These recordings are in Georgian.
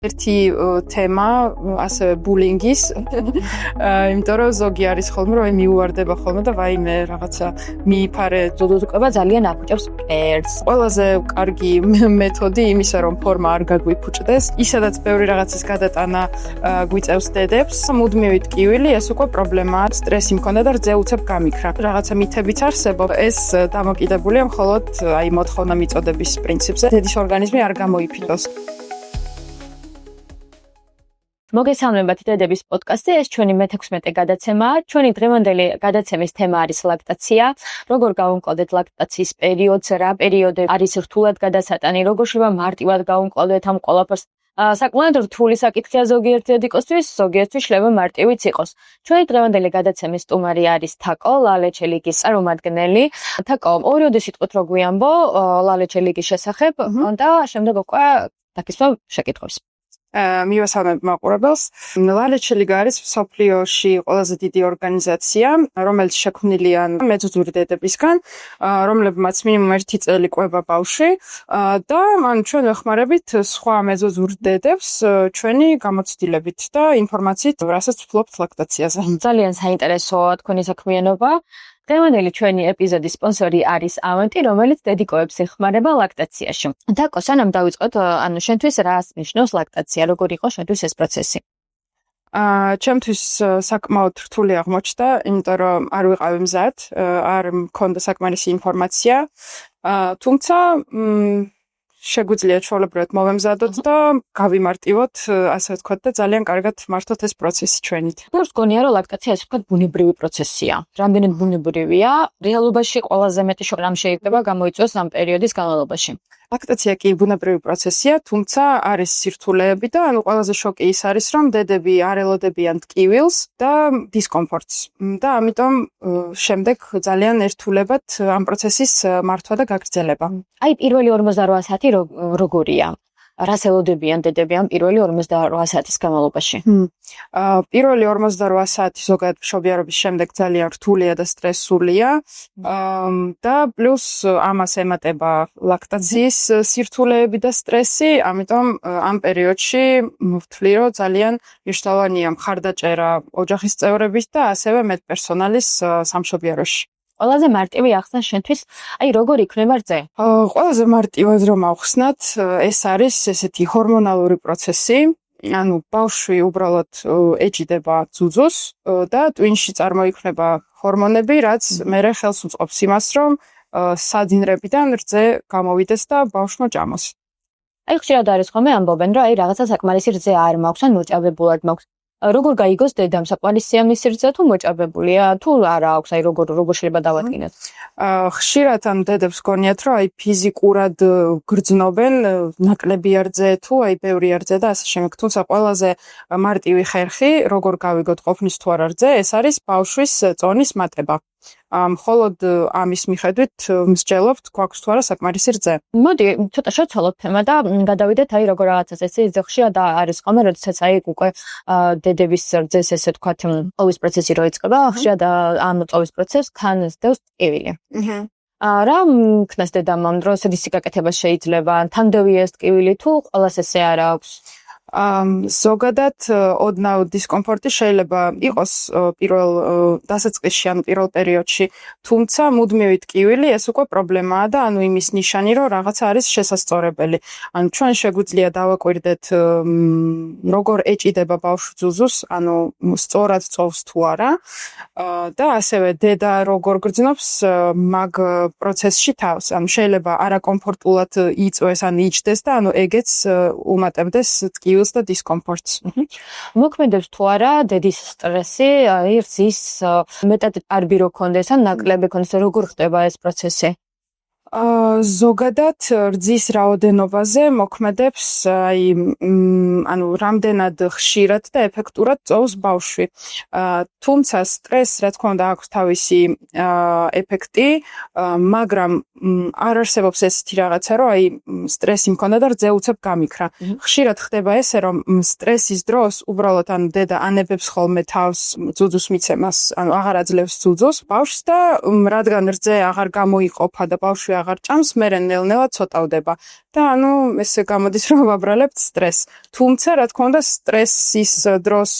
ერთი თემა ასევე ბულინგის, იმიტომ რომ ზოგი არის ხოლმე რომ მიუვარდება ხოლმე და ვაიმე რაღაცა მიიფარე ზოგადად ძალიან აფუჭებს მკერდს. ყველაზე კარგი მეთოდი იმისა რომ ფორმა არ გაგვიფუჭდეს, ისედაც ბევრი რაღაცის გადატანა გვიწევს დედებს, მუდმივი ტკივილი ეს უკვე პრობლემაა, სტრესი მქონდა და რძე უცებ გამიქრა. რაღაცა მითებიც არსებობს, ეს დამოკიდებულია მხოლოდ აი მოთხოვნა მიწოდების პრინციპზე, დედის ორგანიზმი არ გამოიფიტოს. მოგესალმებათ დედების პოდკასტზე, ეს ჩვენი მე-16 გადაცემაა. ჩვენი დღევანდელი გადაცემის თემა არის ლაქტაცია. როგორ გავუმკლავდეთ ლაქტაციის პერიოდს, რა პერიოდი არის რთულად გადასატანი, როგორ შეიძლება მარტივად გავუმკლავდეთ ამ ყველაფერს. საკმაოდ რთული საკითხია ზოგიერთ დედიკოსთვის, ზოგიერთთვის შეიძლება მარტივიც იყოს. ჩვენი დღევანდელი გადაცემის სტუმარი არის თაკო, ლალეჩელიგის წარმომადგენელი. თაკო, ორიოდე სიტყვით რო გვიამბო ლალეჩელიგის შესახებ და შემდეგ უკვე დაგისვა შეკითხვებს. მივესალმებ მაყურებელს. ლალეჩელიგა არის მსოფლიოში ყველაზე დიდი ორგანიზაცია, რომელიც შექმნილია მეძუძური დედებისგან, რომლებმაც მინიმუმ 1 წელი ყვება ბავშვი და ჩვენ ვეხმარებით სხვა მეძუძურ დედებს ჩვენი გამოცდილებით და ინფორმაციით, რასაც ვფლობთ ლაქტაციაზე. ძალიან საინტერესოა თქვენი საქმიანობა. დღევანდელი ჩვენი ეპიზოდის სპონსორი არის ავენტი, რომელიც დედიკოებს ეხმარება ლაქტაციაში. თაკო, სანამ დავიწყოთ, შენთვის რას ნიშნავს ლაქტაცია, როგორ იყო შენთვის ეს პროცესი? ჩემთვის საკმაოდ რთული აღმოჩნდა, იმიტომ რომ არ ვიყავი მზად, არ მქონდა საკმარისი ინფორმაცია, თუმცა შეგვიძლია ჩვეულებრივად მოვემზადოთ და გავიმარტივოთ, ასე ვთქვათ და ძალიან კარგად მართოთ ეს პროცესი ჩვენით. ბევრს გონია, რომ ლაქტაცია ასე ვთქვათ ბუნებრივი პროცესია. რამდენად ბუნებრივია, რეალობაში ყველაზე მეტი შოკი რამ შეიძლება გამოიწვიოს ამ პერიოდის განმავლობაში. ლაქტაცია კი ბუნებრივი პროცესია, თუმცა არის სირთულეები და ყველაზე შოკი ის არის, რომ დედები არ ელოდებიან ტკივილს და დისკომფორტს. და ამიტომ შემდეგ ძალიან ერთულებად ამ პროცესის მართვა და გაგრძელება. აი პირველი 48 საათი როგორია? რას ელოდებიან დედები ამ პირველი 48 საათის განმავლობაში? პირველი 48 საათი ზოგადად მშობიარობის შემდეგ ძალიან რთულია და სტრესულია და პლუს ამას ემატება ლაქტაციის სირთულეები და სტრესი, ამიტომ ამ პერიოდში ვთვლი, რომ ძალიან მნიშვნელოვანია მხარდაჭერა ოჯახის წევრების და ასევე მედპერსონალის სამშობიაროში. ყველაზე მარტივი ახსნა შენთვის, აი როგორ იქნება რძე? ყველაზე მარტივად რომ ავხსნათ, ეს არის ესეთი ჰორმონალური პროცესი, ანუ ბავშვი უბრალოდ ეჭიდება ძუძუს და ტვინში წარმოიქმნება ჰორმონები, რაც მერე ხელს უწყობს იმას, რომ სადინრებიდან რძე გამოვიდეს და ბავშვმა ჭამოს. აი ხშირად არის ხოლმე ამბობენ, რომ აი რაღაცა საკმარისი რძე არ მაქვს, ან მოჭაბებულად მაქვს. როგორ გაიგოს დედამ საკმარისია მისი რძე თუ მოჭაბებულია, თუ არა აქვს, აი როგორ შეიძლება დავადგინოთ? ხშირად ან დედებს გონიათ, რომ აი ფიზიკურად გრძნობენ, ნაკლები რძე თუ აი ბევრი რძე და ასე შემდეგ. თუმცა ყველაზე მარტივი ხერხი, როგორ გავიგოთ ყოფნის თუ არა რძე, ეს არის ბავშვის წონის მატება. მხოლოდ ამის მიხედვით მსჯელობთ, გვაქვს თუ არა საკმარისი რძე. მოდი, ცოტა შევცვალოთ თემა და გადავიდეთ აი როგორ რაღაცას ესე ხშირად არის ხოლმე, როდესაც აი უკვე დედების რძეს ესე ვთქვათ, ყოვის პროცესი რო იწყება, ხშირად ამ ყოვის პროცესს თან სდევს ტკივილი. რა მქნას დედამ ამ დროს ისი გაკეთება შეიძლება? თანდევია ეს ტკივილი თუ ყველას ესე არ აქვს? ზოგადად ოდნავ დისკომფორტი შეიძლება იყოს პირველ დასაწყისში, ანუ პირველ პერიოდში, თუმცა მუდმივი ტკივილი ეს უკვე პრობლემაა და ანუ იმის ნიშანი, რომ რაღაცა არის შესასწორებელი. ანუ ჩვენ შეგვიძლია დავაკვირდეთ როგორ ეჭიდება ბავშვი ძუძუს, ანუ სწორად წოვს თუ არა და ასევე დედა როგორ გრძნობს მაგ პროცესში თავს. ანუ შეიძლება არაკომფორტულად იწვეს ან იჭდეს და ანუ ეგეც უმატებდეს ტკივილს და დისკომფორტს. მოქმედებს თუ არა დედის სტრესი, აი რძის მეტად არბი რო ქონდეს ან ნაკლები ქონდეს, როგორ ხდება ეს პროცესი? ზოგადად რძის რაოდენობაზე მოქმედებს აი ანუ რამდენად ხშირად და ეფექტურად წოვს ბავშვი. თუმცა სტრესს რა თქმა უნდა აქვს თავისი ეფექტი, მაგრამ არ არსებობს ესეთი რაღაცა, რომ აი სტრესი მქონდა და რძე უცებ გამიქრა. ხშირად ხდება ესე, რომ სტრესის დროს უბრალოდ ანუ დედა ანებებს ხოლმე თავს ძუძუს მიცემას, ანუ აღარ აძლევს ძუძუს ბავშვს და რადგან რძე აღარ გამოიყოფა და ბავშვი აღარ ჭამს, მერე ნელ-ნელა ცოტავდება. და ესე გამოდის, რომ ვაბრალებთ სტრესს. თუმცა, რა თქმა უნდა, სტრესის დროს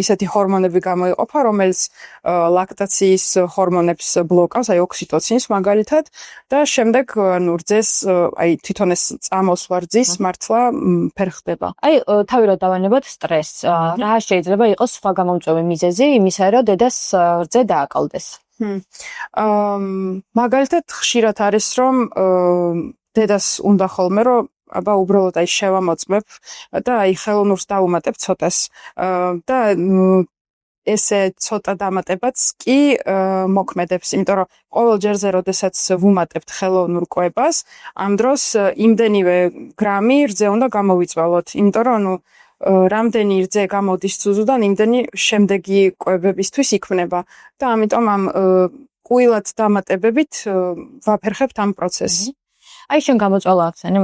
ისეთი ჰორმონები გამოიყოფა, რომელიც ლაქტაციის ჰორმონებს ბლოკავს, აი ოქსიტოცინს მაგალითად, და შემდეგ რძეს, აი თვითონ ეს წამოსვლა რძის მართლა ფერხდება. აი თავი რა დავანებოთ სტრესს. რა შეიძლება იყოს სხვა გამომწვევი მიზეზი იმისა, რომ დედას რძე დააკალდეს? მაგალითად ხშირად არის, რომ დედას უნდა ხოლმე, რომ აბა უბრალოდ აი შევამოწმებ და აი ხელოვნურს დავუმატებ ცოტას. და ესე ცოტა დამატებაც კი მოქმედებს, იმიტომ რომ ყოველ ჯერზე, როდესაც ვუმატებთ ხელოვნურ კვებას, ამ დროს იმდენივე გრამი რძე უნდა გამოვიწვალოთ, იმიტომ რომ რამდენი რძე გამოდის ძუძუდან, იმდენი შემდეგი კვებებისთვის იქმნება და ამიტომ ამ კუილად დამატებებით ვაფერხებთ ამ პროცესს. აი შენ გამოწვალა ახსენე,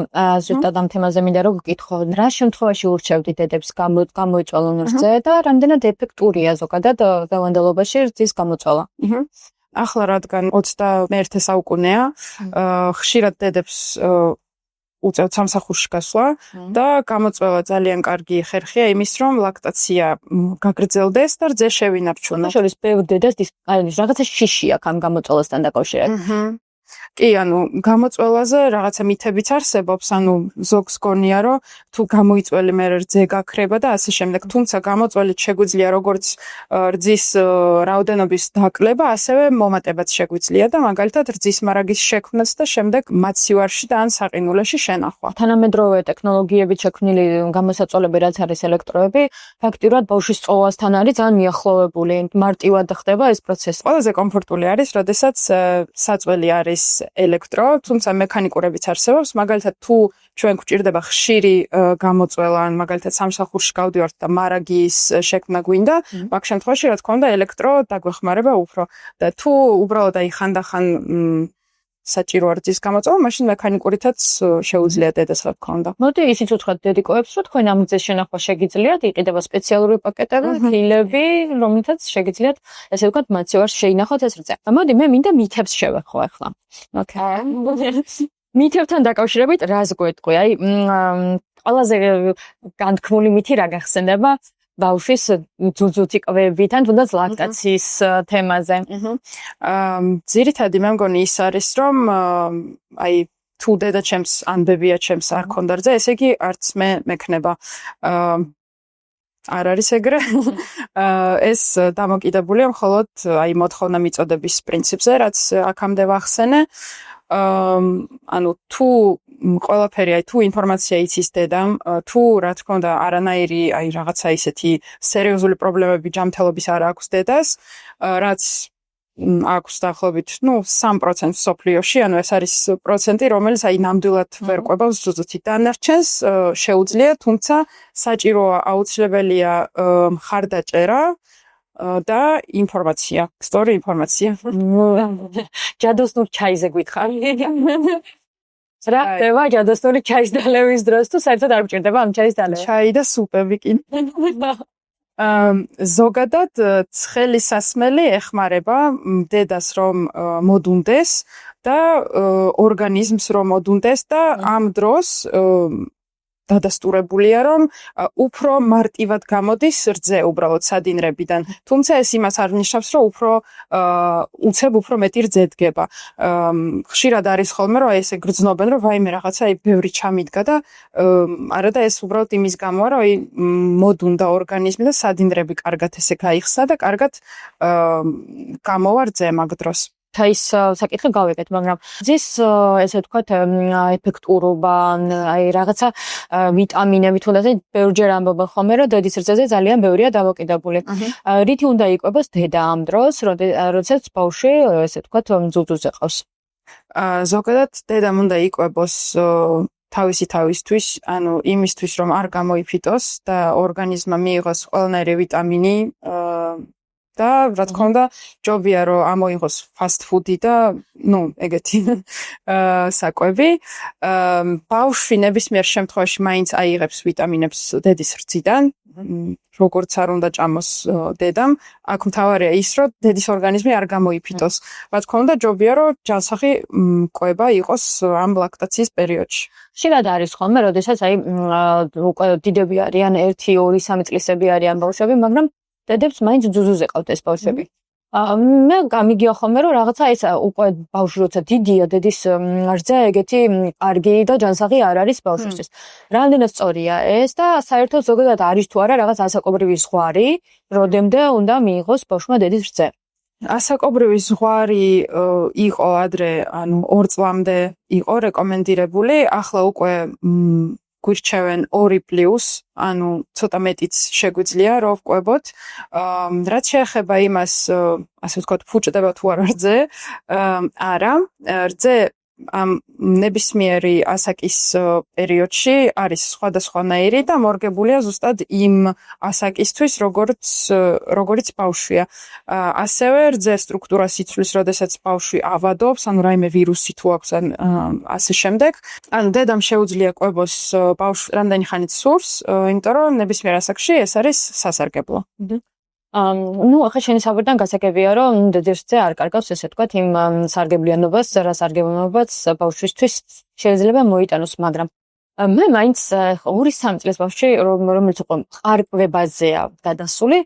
ზუსტად ამ თემაზე მინდა რომ გკითხო, რა შემთხვევაში ურჩევდი დედებს გამოიწვალონ რძე და რამდენად ეფექტურია ზოგადად დღევანდელობაში რძის გამოწვალა? ახლა რადგან 21 საუკუნეა, ხშირად დედებს უწევთ სამსახურში გასვლა და გამოწვევა ძალიან კარგი ხერხია იმის, რომ ლაქტაცია გაგრძელდეს და რძე შევინარჩუნო. შორის ბევრ დედას რაღაცა შიში აქვს ამ გამოწვევასთან დაკავშირებით. კი, გამოწველაზე რაღაცა მითებიც არსებობს, ზოგს გონია, რომ თუ გამოიწველი მე რძე გაქრება და ასე შემდეგ, თუმცა გამოწველით შეგვიძლია როგორც რძის რაოდენობის დაკლება, ასევე მომატებაც შეგვიძლია და მაგალითად რძის მარაგის შექმნაც და შემდეგ მაცივარში და ან საყინულეში შენახვა. თანამედროვე ტექნოლოგიებით შექმნილი გამოსაწოლები, რაც არის ელექტროები, ფაქტიურად ბავშვის წოვასთან არის ძალიან მიახლოვებული, მარტივად ხდება ეს პროცესი. ყველაზე კომფორტული არის, როდესაც საწველი არის ელექტრო, თუმცა მექანიკურებიც არსებობს, მაგალითად თუ ჩვენ გვჭირდება ხშირი გამოწვევა, ან მაგალითად სამსახურში გავდივართ და მარაგის შექმნა გვინდა, მაგ შემთხვევაში რა თქმა უნდა ელექტრო დაგვეხმარება უფრო და თუ უბრალოდ აი ხანდახან საჭირო რძის გამოწვევა, მაშინ მექანიკურითაც შეუძლია დედას რა თქმა უნდა. მოდი ისიც უთხრათ დედიკოებს, რომ თქვენ ამ რძეს შენახვა შეგიძლიათ, იყიდება სპეციალური პაკეტები, ფილები, რომლითაც შეგიძლიათ, ესე ვთქვათ, მაცივარში შეინახოთ ეს რძე. მოდი მე მინდა მითებს შევეხო ახლა. მითებთან დაკავშირებით რას გვეტყვი? აი, ყველაზე განთქმული მითი რა გახსენდება? ბავშვის ძუძუთი კვებებით ან თუნდაც ლაქტაციის თემაზე. ძირითადი მე მგონი ის არის, რომ აი თუ დედა ჩემს ან ბებია ჩემს არ ქონდა რძე, ესე იგი არც მე მექნება. არ არის ეგრე. ეს დამოკიდებულია მხოლოდ აი მოთხოვნა მიწოდების პრინციპზე, რაც აქამდე ვახსენე. თუ ყველაფერი, აი თუ ინფორმაცია იცის დედამ, თუ რა თქმა უნდა არანაირი აი რაღაცა ისეთი სერიოზული პრობლემები ჯანმრთელობის არ აქვს დედას, რაც აქვს დაახლოებით 3% სოფლიოში, ეს არის პროცენტი, რომელიც აი ნამდვილად ვერ ყვებავს ძუძუთით. დანარჩენს შეუძლია, თუმცა საჭიროა აუცილებელია მხარდაჭერა და ინფორმაცია, სწორი ინფორმაცია. ჯადოსნურ ჩაიზე გითხარ? რა ხდება ჯადოსნური ჩაის დალევის დროს თუ საერთოდ არ მჭირდება ამ ჩაის დალევა? ჩაი და სუპები კი. ზოგადად ცხელი სასმელი ეხმარება დედას რომ მოდუნდეს და ორგანიზმს რომ მოდუნდეს და ამ დროს დადასტურებულია, რომ უფრო მარტივად გამოდის რძე უბრალოდ სადინრებიდან. თუმცა ეს იმას არ ნიშნავს, რომ უცებ უფრო მეტი რძე დგება. ხშირად არის ხოლმე, რომ ესე გრძნობენ, რომ ვაიმე რაღაცა ბევრი ჩამიდგა და არა და ეს უბრალოდ იმის გამოა, რომ მოდუნდა ორგანიზმი და სადინრები კარგად ესე გაიხსნა და კარგად გამოვა რძე მაგ დროს. ის საკითხი გავიგეთ, მაგრამ ძის ესე ვთქვათ ეფექტურობა, აი რაღაცა ვიტამინები თუნდაც ბევრჯერ ამბობენ ხოლმე, რომ დედის რძეზე ძალიან ბევრია დამოკიდებული. რითი უნდა იკვებოს დედა ამ დროს, როდესაც ბავშვი ესე ვთქვათ ძუძუზე ყავს? ზოგადად დედამ უნდა იკვებოს თავისთვის, იმისთვის, რომ არ გამოიფიტოს და ორგანიზმმა მიიღოს ყველანაირი ვიტამინი და რა თქმა უნდა ჯობია რომ ამოიღოს fast food-ი და ეგეთი საკვები. ბავშვი ნებისმიერ შემთხვევაში მაინც აიღებს ვიტამინებს დედის რძიდან, როგორც არ უნდა ჭამოს დედამ. აქ მთავარია ის, რომ დედის ორგანიზმი არ გამოიფიტოს. რა თქმა უნდა, ჯობია რომ ჯანსაღი კვება იყოს ამ ლაქტაციის პერიოდში. ხშირად არის ხოლმე, როდესაც უკვე დიდები არიან, 1, 2, 3 წლისები არიან ბავშვები, მაგრამ დედებს მაინც ძუძუზე ყავთ ეს ბავშვები. მე გამიგია ხოლმე, რომ რაღაცა ეს უკვე ბავშვი როცა დიდია, დედის რძე ეგეთი კარგი და ჯანსაღი არ არის ბავშვისთვის. რამდენად სწორია ეს და საერთოდ ზოგადად არის თუ არა რაღაც ასაკობრივი ზღვარი, როდემდე უნდა მიიღოს ბავშვმა დედის რძე. ასაკობრივი ზღვარი იყო ადრე, 2 წლამდე იყო რეკომენდირებული, ახლა უკვე გვირჩევენ 2+, ცოტა მეტიც შეგვიძლია რომ ვკვებოთ. რაც შეეხება იმას, ასე ვთქვათ, ფუჭდება თუ არა რძე, არა, რძე ამ ნებისმიერი ასაკის პერიოდში არის სხვადასხვანაირი და მორგებულია ზუსტად იმ ასაკისთვის, როგორც ბავშვია. ასევე რძე სტრუქტურას იცვლის, როდესაც ბავშვი ავადობს, რაიმე ვირუსი თუ აქვს, ასე შემდეგ. დედამ შეუძლია კვებოს ბავშვი რამდენი ხანით სურს, იმიტომ რომ ნებისმიერ ასაკში ეს არის სასარგებლო. ახლა შენი საუბრიდან გასაგებია, რომ დედის რძე არ კარგავს, ესე ვთქვათ, იმ სარგებლიანობას, რა სარგებლიანობაც ბავშვისთვის შეიძლება მოიტანოს, მაგრამ მე მაინც 2-3 წლის ბავშვი, რომელიც უკვე მყარკვებაზეა გადასული,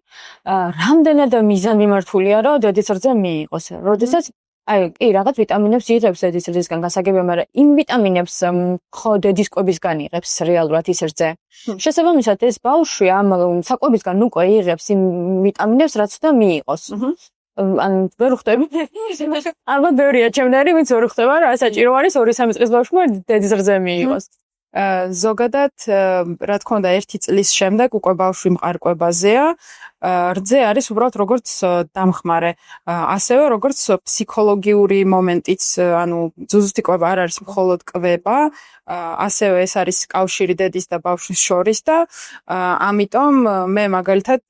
რამდენად მიზანმიმართულია, რომ დედის რძე მიიღოს. როდესაც კი, რაღაც ვიტამინებს იღებს დედის რძისგან, გასაგებია, მაგრამ იმ ვიტამინებს ხო დედის კვებისგან იღებს რეალურად ის რძე. შესაბამისად, ეს ბავშვი ამ საკვებისგან უკვე იღებს იმ ვიტამინებს, რაც უნდა მიიღოს. ვერ ხვდები. ალბათ ბევრია ჩემნარი, ვინც ვერ ხვდება, რა საჭირო არის 2-3 წლის ბავშვმა დედის რძე მიიღოს. ზოგადად, რა თქმა უნდა, 1 წლის შემდეგ უკვე ბავშვი მყარკვებაზეა. რძე არის უბრალოდ როგორც დამხმარე, ასევე როგორც ფსიქოლოგიური მომენტიც, ძუძუთი კვება არ არის მხოლოდ კვება, ასევე ეს არის კავშირი დედის და ბავშვის შორის და ამიტომ მე მაგალითად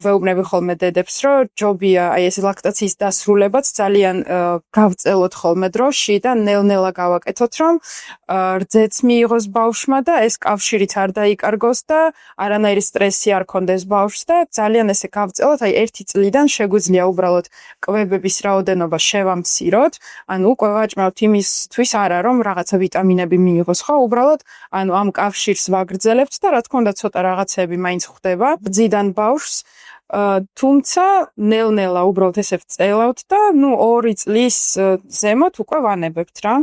ვეუბნები ხოლმე დედებს, რომ ჯობია ეს ლაქტაციის დასრულებაც ძალიან გავწელოთ ხოლმე დროში და ნელ-ნელა გავაკეთოთ, რომ რძეც მიიღოს ბავშვმა და ეს კავშირიც არ დაიკარგოს და არანაირი სტრესი არ კონდეს ბავშვს და ძალიან ესე გავწელოთ, 1 წლიდან შეგვიძლია უბრალოდ კვებების რაოდენობა შევამციროთ, უკვე ვაჭმევთ იმისთვის არა, რომ რაღაცა ვიტამინები მიიღოს, ხო, უბრალოდ ამ კავშირს ვაგრძელებთ და რა თქმა უნდა ცოტა რაღაცები მაინც ხდება ბძიდან ბავშვს, თუმცა ნელ-ნელა უბრალოდ ესე ვწელავთ და 2 წლის ზემოთ უკვე ვანებებთ რა.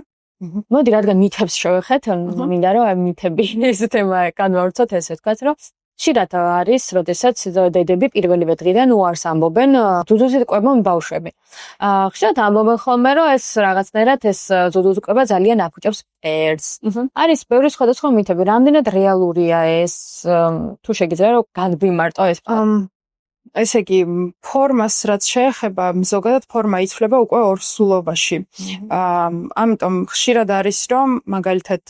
მოდი, რადგან მითებს შევეხეთ, მინდა რომ მითები ეს თემა განვავრცოთ, ესე ვთქვათ, რომ ხშირად არის, როდესაც დედები პირველივე დღიდან უარს ამბობენ ძუძუზით კვებამ ბავშვები. ხშირად ამბობენ ხოლმე, რომ ეს რაღაცნაირად ეს ძუძუზით კვება ძალიან აფუჭებს ერთს. არის ბევრი სხვადასხვა მითები, რამდენად რეალურია ეს, თუ შეგიძლია რომ განვიმარტო ეს. ესე იგი, ფორმას რაც შეეხება, ზოგადად ფორმა იცვლება უკვე ორსულობაში. ამიტომ ხშირად არის, რომ მაგალითად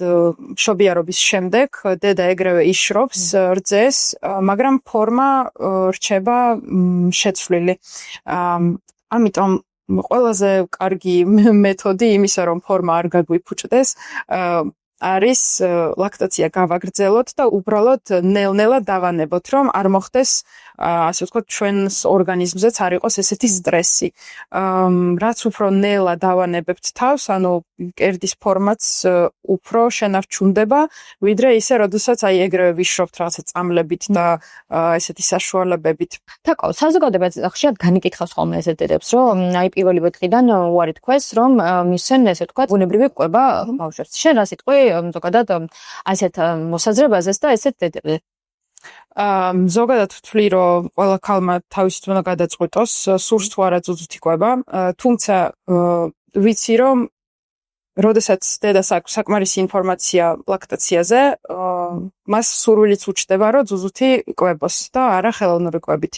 მშობიარობის შემდეგ დედა ეგრევე იშრობს რძეს, მაგრამ ფორმა რჩება შეცვლილი. ამიტომ ყველაზე კარგი მეთოდი იმისა, რომ ფორმა არ გაგვიფუჭდეს, არის ლაქტაცია გავაგრძელოთ და უბრალოდ ნელ-ნელა დავანებოთ, რომ არ მოხდეს, ასე ვთქვათ, ჩვენს ორგანიზმზეც არ იყოს ესეთი სტრესი. რაც უფრო ნელა დავანებებთ თავს, კერდის ფორმაც უფრო შენარჩუნდება, ვიდრე ისე, როდესაც ეგრევე ვიშრობთ რაღაცა წამლებით და ესეთი საშუალებებით. თაკო, საზოგადოება ხშირად განიკითხავს ხოლმე ესეთ დედებს, რომ პირველივე დღიდან უარი თქვეს, რომ მისცენ ესე ვთქვათ, ბუნებრივი კვება ბავშვებს. შენ რა სიტყვი ზოგადად ასეთ მოსაზრებაზეს და ესეთ დედებზე. ზოგადად ვთვლი, რომ ყველა ქალმა თავისით უნდა გადაწყვიტოს, სურს თუ არა ძუძუთი კვება, თუმცა ვიცი, რომ როდესაც დედას აქვს საკმარისი ინფორმაცია ლაქტაციაზე, მას სურვილიც უჩნდება, რომ ზუზუთი კვებოს და არა ხელოვნური კვებით.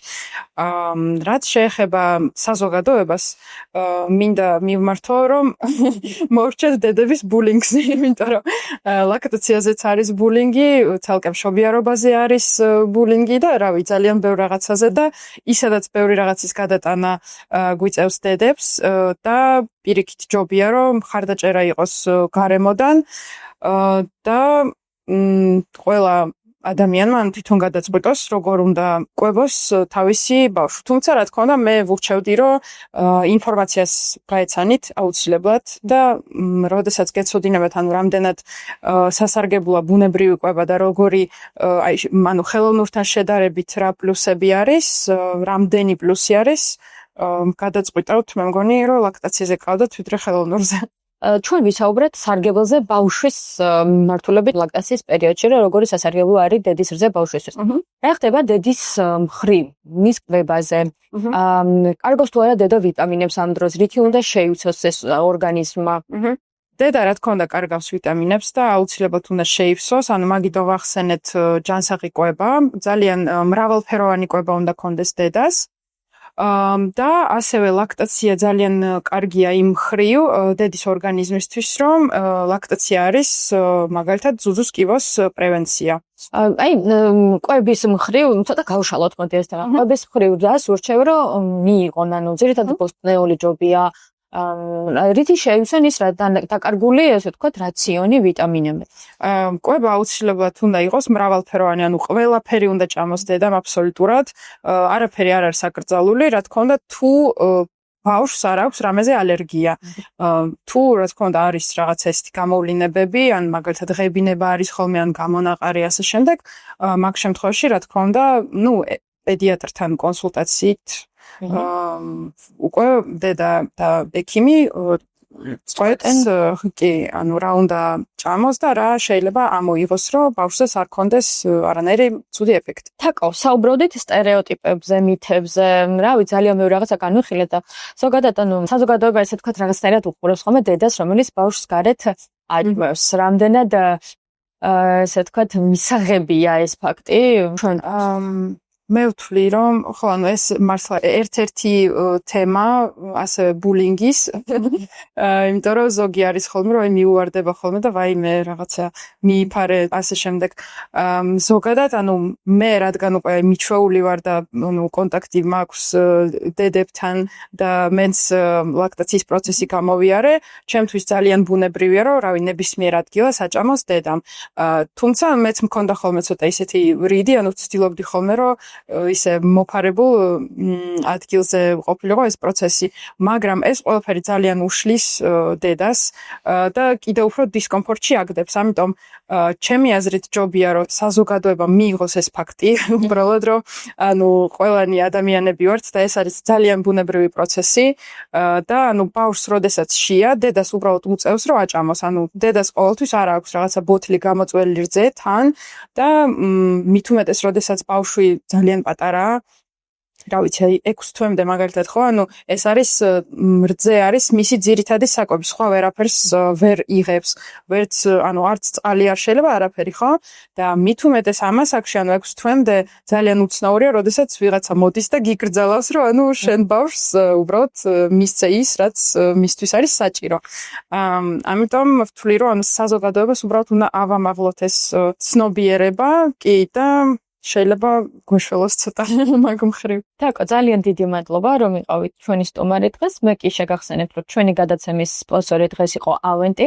რაც შეეხება საზოგადოებას, მინდა მივმართო, რომ მოვრჩეთ დედების ბულინგს, იმიტომ რომ ლაქტაციაზეც არის ბულინგი, ცალკე მშობიარობაზე არის ბულინგი და რავი, ძალიან ბევრ რაღაცაზე და ისედაც ბევრი რაღაცის გადატანა გვიწევს დედებს და პირიქით ჯობია, რომ მხარდაჭერა იყოს გარემოდან და ყველა ადამიანმა თვითონ გადაწყვიტოს, როგორ უნდა კვებოს თავისი ბავშვი. თუმცა, რა თქმა უნდა, მე ვურჩევდი, რომ ინფორმაციას გაეცანით აუცილებლად და როდესაც გეცოდინებათ, ანუ რამდენად სასარგებლოა ბუნებრივი კვება და როგორი ხელოვნურთან შედარებით რა პლუსები არის, რამდენი პლუსი არის, გადაწყვიტავთ, მე მგონი, რომ ლაქტაციაზე ყავდათ ვიდრე ხელოვნურზე. ჩვენ ვისაუბრეთ სარგებელზე ბავშვის მმართველობით ლაქტაციის პერიოდში, რომ როგორი სასარგებლო არის დედის რძე ბავშვისთვის. რა ხდება დედის მხრივ, მის კვებაზე? კარგობს თუ არა დედა ვიტამინებს ამ დროს, რითი უნდა შეიცოს ეს ორგანიზმმა? დედა რა თქმა უნდა კარგავს ვიტამინებს და აუცილებლად უნდა შეივსოს, ანუ მაგითო ვახსენეთ ჯანსაღი კვება, ძალიან მრავალფეროვანი კვება უნდა კონდეს დედას. და ასევე ლაქტაცია ძალიან კარგია იმ მხრივ დედის ორგანიზმისთვის, რომ ლაქტაცია არის მაგალითად ზუზუს კივოს პრევენცია. აი, კვების მხრივ, ცოტა გავშალოთ მოდი ეს თემა. კვების მხრივ რას ურჩევ, რომ მიიღონ, ანუ ძირითადად ბოსტნეული ჯობია, რითი შეივსენ ის დაკარგული, ესე ვთქვათ, რაციონი ვიტამინები. კვება აუცილებლად უნდა იყოს მრავალფეროვანი, ანუ ყველაფერი უნდა ჭამოს დედამ აბსოლუტურად, არაფერი არ არის აკრძალული, რა თქმა უნდა, თუ ბავშვს არ აქვს რამეზე ალერგია. თუ რა თქმა უნდა არის რაღაც ესეთი გამოვლინებები, ან მაგალითად ღებინება არის ხოლმე, ან გამონაყარი ასე შემდეგ, მაგ შემთხვევაში რა თქმა უნდა, პედიატრთან კონსულტაციით უკვე დედა და ექიმი წვეთს კი, ანუ რა უნდა ჭამოს და რა შეიძლება ამოიღოს, რომ ბავშვს არ კონდეს არანაირი ცუდი ეფექტი. თაკო, საუბრობდით სტერეოტიპებზე, მითებზე, რავი, ძალიან ბევრი რაღაცა განვიხილეთ და ზოგადად, ანუ საზოგადოება ესე ვთქვათ, რაღაცნაირად უყურებს ხოლმე დედას, რომელიც ბავშვს გარეთ აჭმევს. რამდენად ესე ვთქვათ, მისაღებია ეს ფაქტი? ჩვენ მე ვთვლი, რომ ხო, ანუ ეს მართლა ერთ-ერთი თემა ასევე ბულინგის, იმიტომ რომ ზოგი არის ხოლმე, რომ მიუვარდება ხოლმე და ვაიმე რაღაცა მიიფარე ასე შემდეგ. ზოგადად, ანუ მე რადგან უკვე მიჩვეული ვარ და ანუ კონტაქტი მაქვს დედებთან და მეც ლაქტაციის პროცესი გამოვიარე, ჩემთვის ძალიან ბუნებრივია, რომ რავი, ნებისმიერ ადგილას აჭამოს დედამ. თუმცა მეც მქონდა ხოლმე ცოტა ისეთი ვრიდი, ანუ ვცდილობდი ხოლმე, რომ ისე მოფარებულ ადგილზე ყოფილიყო ეს პროცესი, მაგრამ ეს ყველაფერი ძალიან უშლის დედას და კიდევ უფრო დისკომფორტში აგდებს. ამიტომ ჩემი აზრით ჯობია, რომ საზოგადოება მიიღოს ეს ფაქტი, უბრალოდ რომ ანუ ყველანი ადამიანები ვართ და ეს არის ძალიან ბუნებრივი პროცესი და ანუ ბავშვს როდესაც შია, დედას უბრალოდ უწევს, რომ აჭამოს. ანუ დედას ყოველთვის არ აქვს რაღაცა ბოთლი გამოწველი რძე თან და მით უმეტეს როდესაც ბავშვი ძალიან პატარაა, რა ვიცი, 6 თვემდე მაგალითად ხო, ანუ ეს არის რძე არის მისი ძირითადი საკვები, სხვა ვერაფერს ვერ იღებს, ვერც ანუ არც წყალი არ შეიძლება არაფერი, ხო? და მით უმეტეს ამას აქში, ანუ 6 თვემდე ძალიან უცნაურია, როდესაც ვიღაცა მოდის და გიგრძელავს, რომ ანუ შენ ბავშვს უბრალოდ მისცე ის, რაც მისთვის არის საჭირო. ამიტომ ვთვლი, რომ ანუ საზოგადოებას უბრალოდ უნდა ავამაღლოთ ეს ცნობიერება, კი და შეიძლება გვეშველოს ცოტა მაგ მხრივ. თაკო, ძალიან დიდი მადლობა, რომ იყავით ჩვენი სტუმარი დღეს. მე კი შეგახსენებთ, რომ ჩვენი გადაცემის სპონსორი დღეს იყო ავენტი.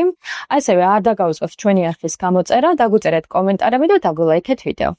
ასევე არ დაგაუწყებთ ჩვენი არხის გამოწერა, დაგვიწერეთ კომენტარები და დაგულაიქეთ ვიდეო.